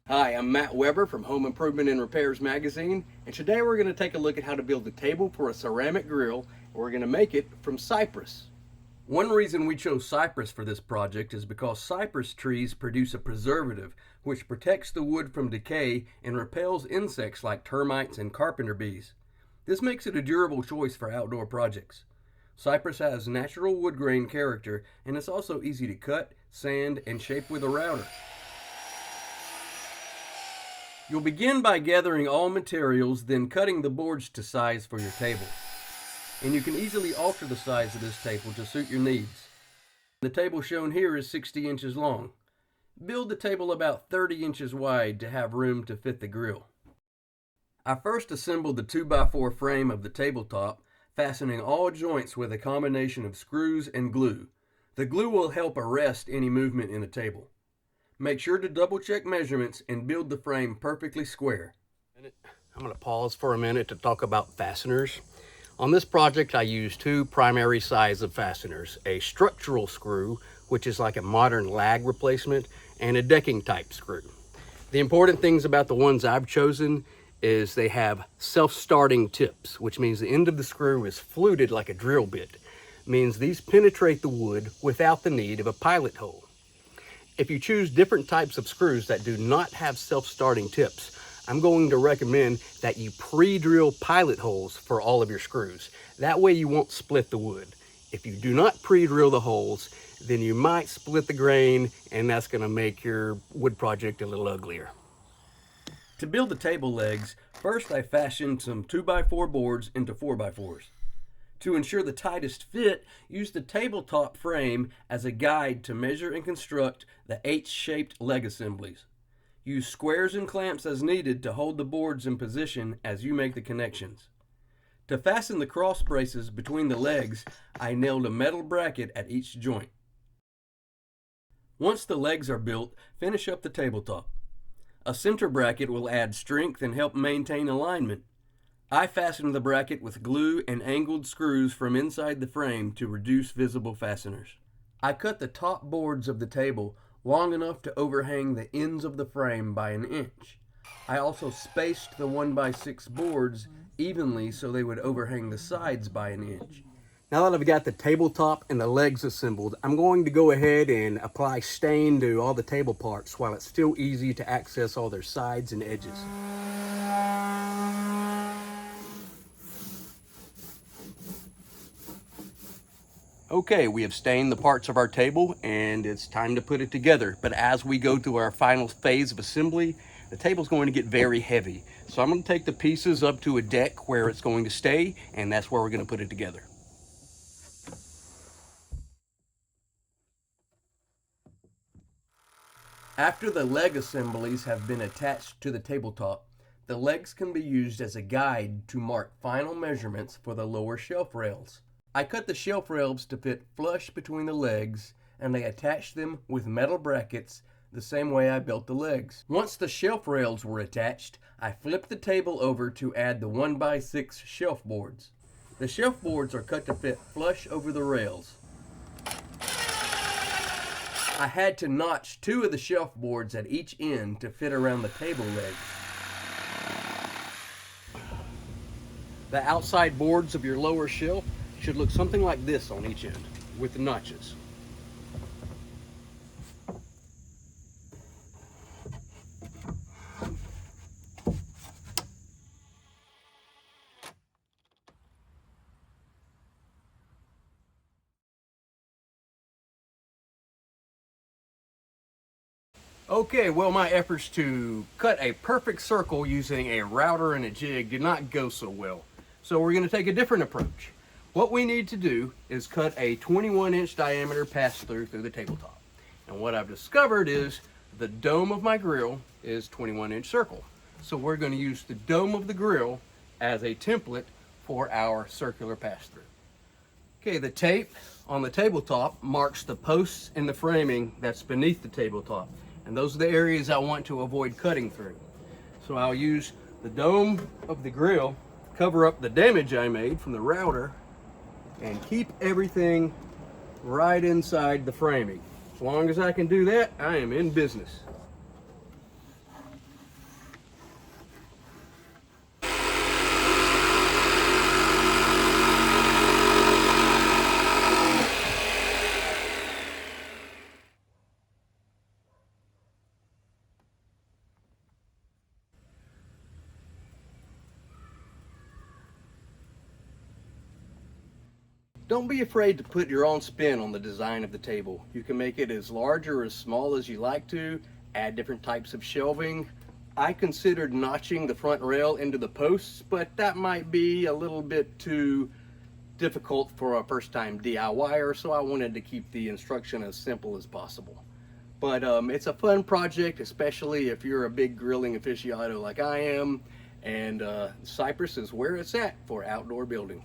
Hi, I'm Matt Weber from Home Improvement and Repairs Magazine, and today we're going to take a look at how to build a table for a ceramic grill, and we're going to make it from cypress. One reason we chose cypress for this project is because cypress trees produce a preservative which protects the wood from decay and repels insects like termites and carpenter bees. This makes it a durable choice for outdoor projects. Cypress has natural wood grain character, and it's also easy to cut, sand, and shape with a router. You'll begin by gathering all materials, then cutting the boards to size for your table. And you can easily alter the size of this table to suit your needs. The table shown here is 60 inches long. Build the table about 30 inches wide to have room to fit the grill. I first assembled the 2x4 frame of the tabletop, fastening all joints with a combination of screws and glue. The glue will help arrest any movement in the table. Make sure to double check measurements and build the frame perfectly square. I'm going to pause for a minute to talk about fasteners. On this project I used two primary sizes of fasteners, a structural screw, which is like a modern lag replacement, and a decking type screw. The important things about the ones I've chosen is they have self-starting tips, which means the end of the screw is fluted like a drill bit. It means these penetrate the wood without the need of a pilot hole. If you choose different types of screws that do not have self-starting tips, I'm going to recommend that you pre-drill pilot holes for all of your screws. That way you won't split the wood. If you do not pre-drill the holes, then you might split the grain, and that's going to make your wood project a little uglier. To build the table legs, first I fashioned some 2x4 boards into 4x4s. To ensure the tightest fit, use the tabletop frame as a guide to measure and construct the H-shaped leg assemblies. Use squares and clamps as needed to hold the boards in position as you make the connections. To fasten the cross braces between the legs, I nailed a metal bracket at each joint. Once the legs are built, finish up the tabletop. A center bracket will add strength and help maintain alignment. I fastened the bracket with glue and angled screws from inside the frame to reduce visible fasteners. I cut the top boards of the table long enough to overhang the ends of the frame by an inch. I also spaced the 1x6 boards evenly so they would overhang the sides by an inch. Now that I've got the tabletop and the legs assembled, I'm going to go ahead and apply stain to all the table parts while it's still easy to access all their sides and edges. Okay, we have stained the parts of our table and it's time to put it together. But as we go through our final phase of assembly, the table's going to get very heavy. So I'm going to take the pieces up to a deck where it's going to stay, and that's where we're going to put it together. After the leg assemblies have been attached to the tabletop, the legs can be used as a guide to mark final measurements for the lower shelf rails. I cut the shelf rails to fit flush between the legs, and I attached them with metal brackets the same way I built the legs. Once the shelf rails were attached, I flipped the table over to add the 1x6 shelf boards. The shelf boards are cut to fit flush over the rails. I had to notch two of the shelf boards at each end to fit around the table legs. The outside boards of your lower shelf should look something like this on each end with the notches. Okay, well, my efforts to cut a perfect circle using a router and a jig did not go so well. So we're going to take a different approach. What we need to do is cut a 21-inch diameter pass-through through the tabletop. And what I've discovered is the dome of my grill is 21-inch circle. So we're going to use the dome of the grill as a template for our circular pass-through. Okay, the tape on the tabletop marks the posts and the framing that's beneath the tabletop. And those are the areas I want to avoid cutting through. So I'll use the dome of the grill, cover up the damage I made from the router, and keep everything right inside the framing. As long as I can do that, I am in business. Don't be afraid to put your own spin on the design of the table. You can make it as large or as small as you like to, add different types of shelving. I considered notching the front rail into the posts, but that might be a little bit too difficult for a first-time DIYer, so I wanted to keep the instruction as simple as possible. But it's a fun project, especially if you're a big grilling aficionado like I am, and Cypress is where it's at for outdoor building.